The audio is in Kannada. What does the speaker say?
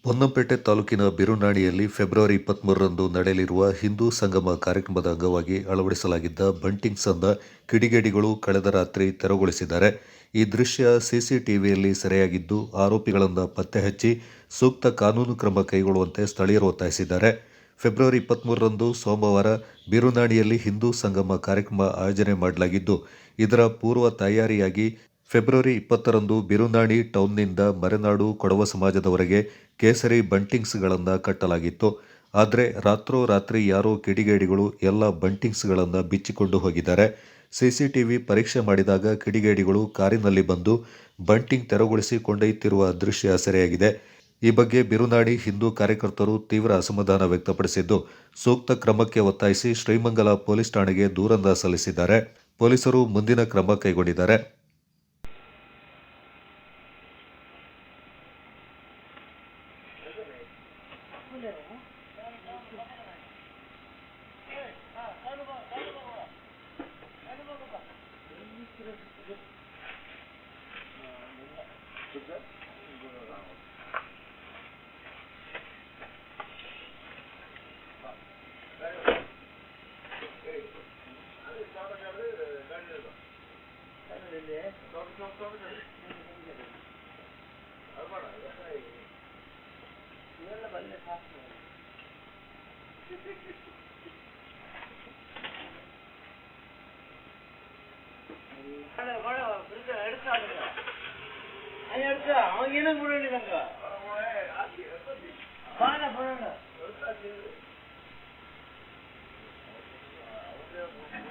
ಪೊನ್ನಂಪೇಟೆ ತಾಲೂಕಿನ ಬಿರುನಾಣಿಯಲ್ಲಿ ಫೆಬ್ರವರಿ 23ರಂದು ನಡೆಯಲಿರುವ ಹಿಂದೂ ಸಂಗಮ ಕಾರ್ಯಕ್ರಮದ ಅಂಗವಾಗಿ ಅಳವಡಿಸಲಾಗಿದ್ದ ಬಂಟಿಂಗ್ಸ್ ಅನ್ನ ಕಿಡಿಗೇಡಿಗಳು ಕಳೆದ ರಾತ್ರಿ ತೆರವುಗೊಳಿಸಿದ್ದಾರೆ. ಈ ದೃಶ್ಯ ಸಿಸಿಟಿವಿಯಲ್ಲಿ ಸೆರೆಯಾಗಿದ್ದು, ಆರೋಪಿಗಳನ್ನು ಪತ್ತೆ ಹಚ್ಚಿ ಸೂಕ್ತ ಕಾನೂನು ಕ್ರಮ ಕೈಗೊಳ್ಳುವಂತೆ ಸ್ಥಳೀಯರು ಒತ್ತಾಯಿಸಿದ್ದಾರೆ. ಫೆಬ್ರವರಿ 23ರಂದು ಸೋಮವಾರ ಬಿರುನಾಣಿಯಲ್ಲಿ ಹಿಂದೂ ಸಂಗಮ ಕಾರ್ಯಕ್ರಮ ಆಯೋಜನೆ ಮಾಡಲಾಗಿದ್ದು, ಇದರ ಪೂರ್ವ ತಯಾರಿಯಾಗಿ ಫೆಬ್ರವರಿ 20ರಂದು ಬಿರುನಾಣಿ ಟೌನ್ನಿಂದ ಮರೆನಾಡು ಕೊಡವ ಸಮಾಜದವರೆಗೆ ಕೇಸರಿ ಬಂಟಿಂಗ್ಸ್ಗಳನ್ನು ಕಟ್ಟಲಾಗಿತ್ತು. ಆದರೆ ರಾತ್ರೋರಾತ್ರಿ ಯಾರೋ ಕಿಡಿಗೇಡಿಗಳು ಎಲ್ಲ ಬಂಟಿಂಗ್ಸ್ಗಳನ್ನು ಬಿಚ್ಚಿಕೊಂಡು ಹೋಗಿದ್ದಾರೆ. ಸಿಸಿಟಿವಿ ಪರೀಕ್ಷೆ ಮಾಡಿದಾಗ ಕಿಡಿಗೇಡಿಗಳು ಕಾರಿನಲ್ಲಿ ಬಂದು ಬಂಟಿಂಗ್ ತೆರವುಗೊಳಿಸಿ ಕೊಂಡೊಯ್ಯುತ್ತಿರುವ ದೃಶ್ಯ ಸೆರೆಯಾಗಿದೆ. ಈ ಬಗ್ಗೆ ಬಿರುನಾಣಿ ಹಿಂದೂ ಕಾರ್ಯಕರ್ತರು ತೀವ್ರ ಅಸಮಾಧಾನ ವ್ಯಕ್ತಪಡಿಸಿದ್ದು, ಸೂಕ್ತ ಕ್ರಮಕ್ಕೆ ಒತ್ತಾಯಿಸಿ ಶ್ರೀಮಂಗಲ ಪೊಲೀಸ್ ಠಾಣೆಗೆ ದೂರನ್ನು ಸಲ್ಲಿಸಿದ್ದಾರೆ. ಪೊಲೀಸರು ಮುಂದಿನ ಕ್ರಮ ಕೈಗೊಂಡಿದ್ದಾರೆ. அவன்